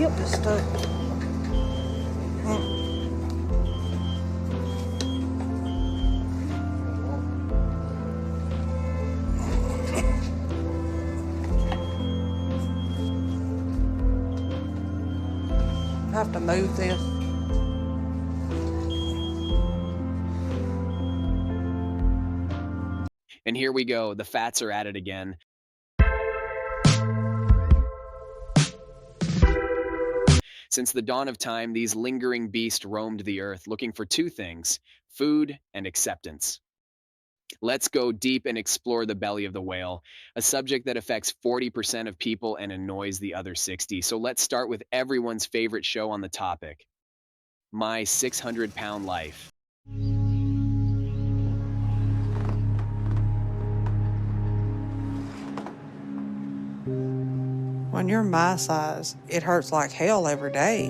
hip is stuck. I have to move this. And here we go. The fats are at it again. Since the dawn of time, these lingering beasts roamed the earth looking for two things: food and acceptance. Let's go deep and explore the belly of the whale, a subject that affects 40% of people and annoys the other 60. So let's start with everyone's favorite show on the topic, My 600-Pound Life. When you're my size, it hurts like hell every day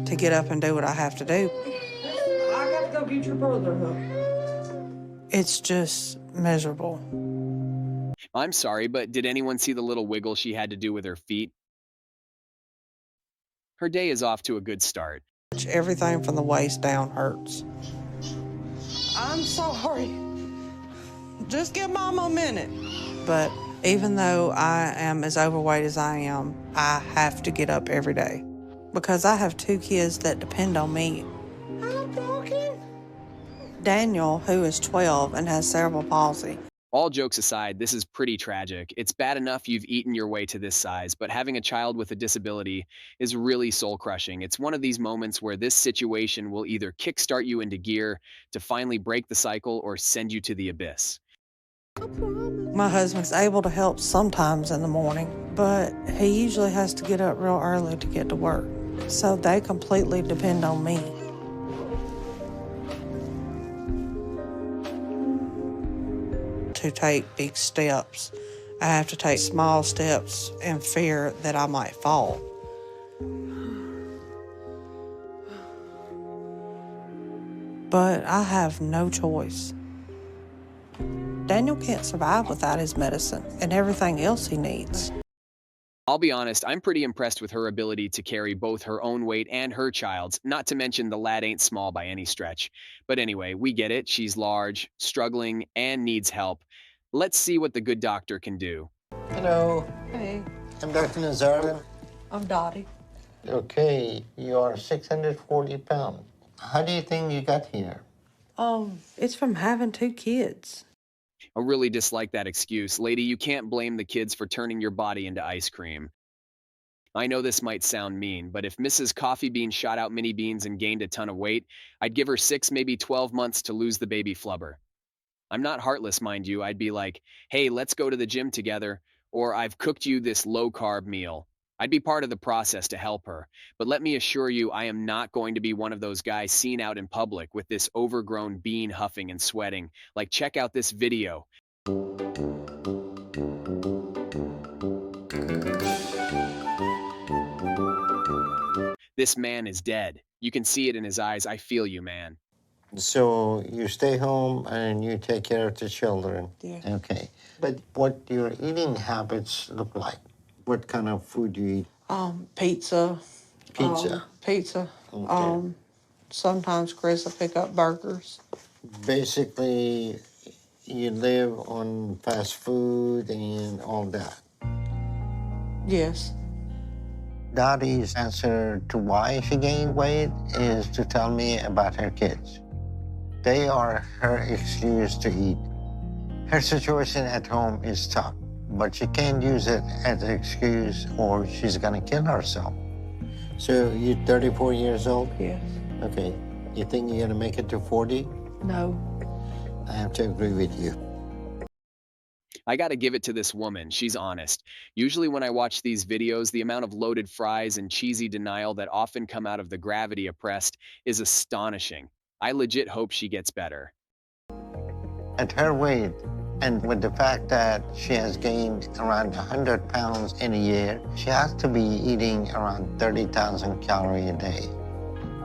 to get up and do what I have to do. I got to go get your brother, huh? It's just miserable. I'm sorry, but did anyone see the little wiggle she had to do with her feet? Her day is off to a good start. Everything from the waist down hurts. I'm sorry. Just give Mama a minute. But even though I am as overweight as I am, I have to get up every day because I have 2 kids that depend on me. I'm talking. Daniel, who is 12 and has cerebral palsy. All jokes aside, this is pretty tragic. It's bad enough you've eaten your way to this size, but having a child with a disability is really soul-crushing. It's one of these moments where this situation will either kickstart you into gear to finally break the cycle or send you to the abyss. My husband's able to help sometimes in the morning, but he usually has to get up real early to get to work. So they completely depend on me. To take big steps, I have to take small steps in fear that I might fall. But I have no choice. Daniel can't survive without his medicine and everything else he needs. I'll be honest, I'm pretty impressed with her ability to carry both her own weight and her child's, not to mention the lad ain't small by any stretch. But anyway, we get it. She's large, struggling, and needs help. Let's see what the good doctor can do. Hello. Hey, I'm Dr. Nazardan. I'm Dottie. Okay, you're 640 pounds. How do you think you got here? It's from having 2 kids. I really dislike that excuse. Lady, you can't blame the kids for turning your body into ice cream. I know this might sound mean, but if Mrs. Coffee Bean shot out mini beans and gained a ton of weight, I'd give her 6, maybe 12 months to lose the baby flubber. I'm not heartless, mind you. I'd be like, hey, let's go to the gym together, or I've cooked you this low-carb meal. I'd be part of the process to help her. But let me assure you, I am not going to be one of those guys seen out in public with this overgrown bean huffing and sweating. Like, check out this video. This man is dead. You can see it in his eyes. I feel you, man. So you stay home and you take care of the children? Yeah. Okay. But what your eating habits look like? What kind of food do you eat? Pizza. Pizza? Pizza. Okay. Sometimes Chris will pick up burgers. Basically, you live on fast food and all that. Yes. Dottie's answer to why she gained weight is to tell me about her kids. They are her excuse to eat. Her situation at home is tough, but she can't use it as an excuse or she's gonna kill herself. So you're 34 years old? Yes. Okay. You think you're gonna make it to 40? No. I have to agree with you. I gotta give it to this woman. She's honest. Usually when I watch these videos, the amount of loaded fries and cheesy denial that often come out of the gravity oppressed is astonishing. I legit hope she gets better. At her weight, and with the fact that she has gained around 100 pounds in a year, she has to be eating around 30,000 calories a day.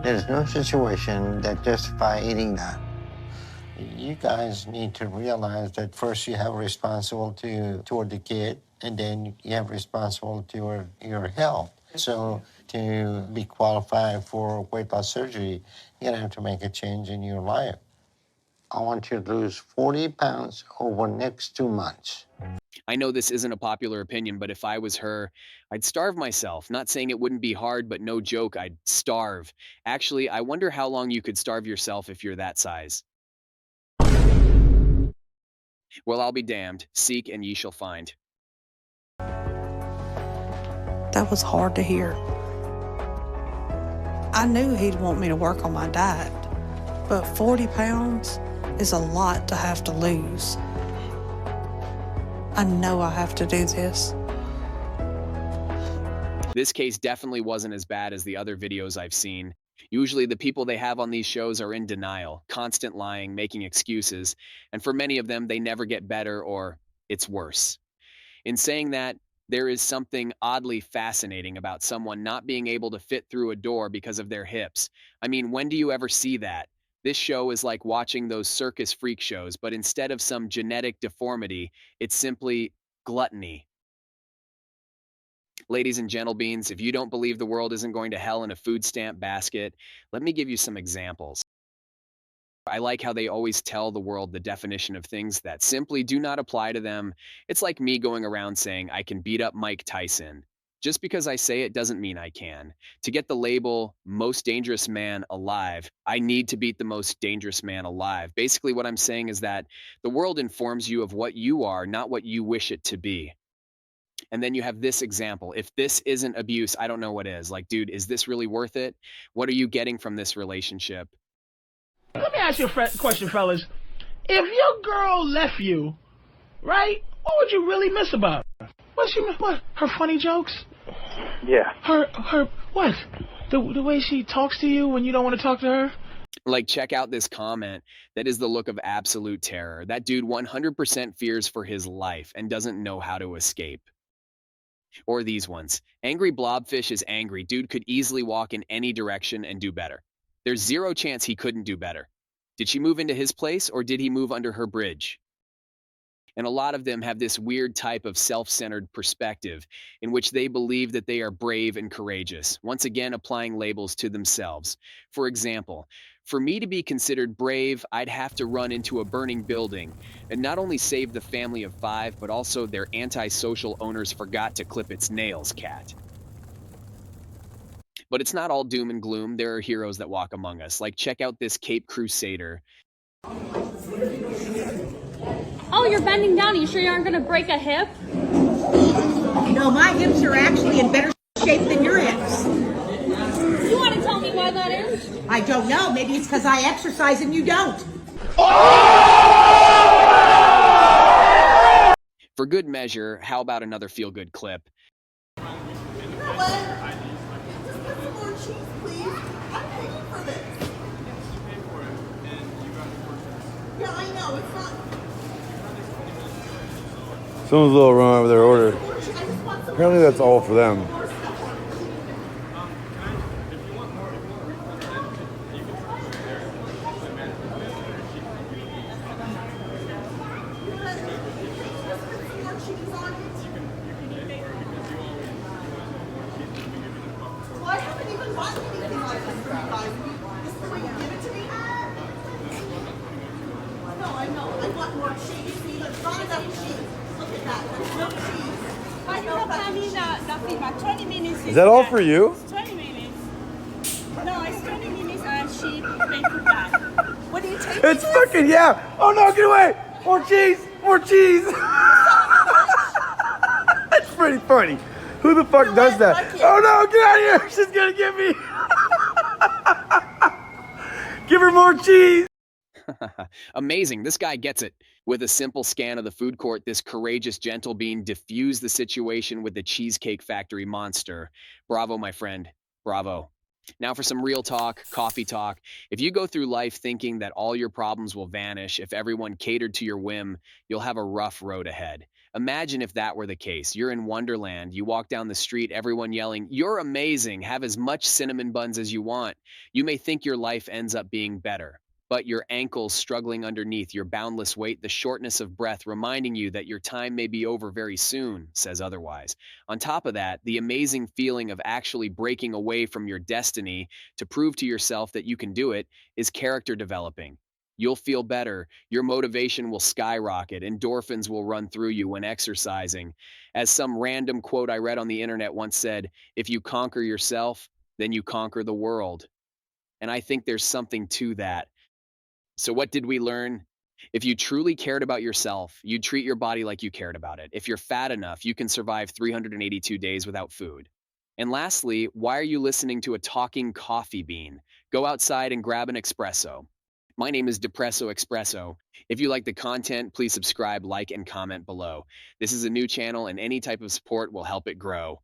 There's no situation that justifies eating that. You guys need to realize that first you have responsibility toward the kid, and then you have responsibility toward your health. So to be qualified for weight loss surgery, you're gonna have to make a change in your life. I want you to lose 40 pounds over the next 2 months. I know this isn't a popular opinion, but if I was her, I'd starve myself. Not saying it wouldn't be hard, but no joke, I'd starve. Actually, I wonder how long you could starve yourself if you're that size. Well, I'll be damned. Seek and ye shall find. That was hard to hear. I knew he'd want me to work on my diet, but 40 pounds is a lot to have to lose. I know I have to do this. This case definitely wasn't as bad as the other videos I've seen. Usually the people they have on these shows are in denial, constant lying, making excuses, and for many of them, they never get better or it's worse. In saying that, there is something oddly fascinating about someone not being able to fit through a door because of their hips. I mean, when do you ever see that? This show is like watching those circus freak shows, but instead of some genetic deformity, it's simply gluttony. Ladies and gentlebeans, if you don't believe the world isn't going to hell in a food stamp basket, let me give you some examples. I like how they always tell the world the definition of things that simply do not apply to them. It's like me going around saying I can beat up Mike Tyson. Just because I say it doesn't mean I can. To get the label most dangerous man alive, I need to beat the most dangerous man alive. Basically, what I'm saying is that the world informs you of what you are, not what you wish it to be. And then you have this example. If this isn't abuse, I don't know what is. Like, dude, is this really worth it? What are you getting from this relationship? Let me ask you a question, fellas. If your girl left you, right, what would you really miss about her? What? Her funny jokes? Yeah. Her what? The way she talks to you when you don't want to talk to her? Like, check out this comment. That is the look of absolute terror. That dude 100% fears for his life and doesn't know how to escape. Or these ones. Angry blobfish is angry. Dude could easily walk in any direction and do better. There's zero chance he couldn't do better. Did she move into his place or did he move under her bridge? And a lot of them have this weird type of self-centered perspective in which they believe that they are brave and courageous, once again applying labels to themselves. For example, for me to be considered brave, I'd have to run into a burning building and not only save the family of 5, but also their antisocial owners forgot to clip its nails cat. But it's not all doom and gloom. There are heroes that walk among us. Like, check out this Cape Crusader. Oh, you're bending down. Are you sure you aren't going to break a hip? No, my hips are actually in better shape than your hips. You want to tell me why that is? I don't know. Maybe it's because I exercise and you don't. For good measure, how about another feel-good clip? You know what? Just put some more cheese, please. I'm paying for this. You pay for it, and you got your work. Yeah, I know. It's not. Someone's a little wrong with their order. I just want some. Apparently that's all for them. Well, I haven't even bought anything like this for you guys. This is the way you give it to me? No, I know. I want more cheese. See, there's not enough cheese. Look at that. There's no cheese. Why you not coming that feedback? 20 minutes. Is that all for you? 20 minutes. No, it's 20 minutes and she paid for that. What do you take? It's fucking, yeah. Oh no, get away. More cheese. More cheese. That's pretty funny. Who the fuck does that? Oh no, get out of here. She's gonna get me. Give her more cheese. Amazing. This guy gets it. With a simple scan of the food court, this courageous gentle being diffused the situation with the Cheesecake Factory monster. Bravo, my friend. Bravo. Now for some real talk, coffee talk. If you go through life thinking that all your problems will vanish, if everyone catered to your whim, you'll have a rough road ahead. Imagine if that were the case. You're in Wonderland. You walk down the street, everyone yelling, "You're amazing. Have as much cinnamon buns as you want." You may think your life ends up being better. but your ankles struggling underneath your boundless weight, the shortness of breath reminding you that your time may be over very soon says otherwise. On top of that, the amazing feeling of actually breaking away from your destiny to prove to yourself that you can do it is character developing. You'll feel better, your motivation will skyrocket, endorphins will run through you when exercising. As some random quote I read on the internet once said, if you conquer yourself, then you conquer the world. And I think there's something to that. So what did we learn? If you truly cared about yourself, you'd treat your body like you cared about it. If you're fat enough, you can survive 382 days without food. And lastly, why are you listening to a talking coffee bean? Go outside and grab an espresso. My name is Depresso Espresso. If you like the content, please subscribe, like, and comment below. This is a new channel, and any type of support will help it grow.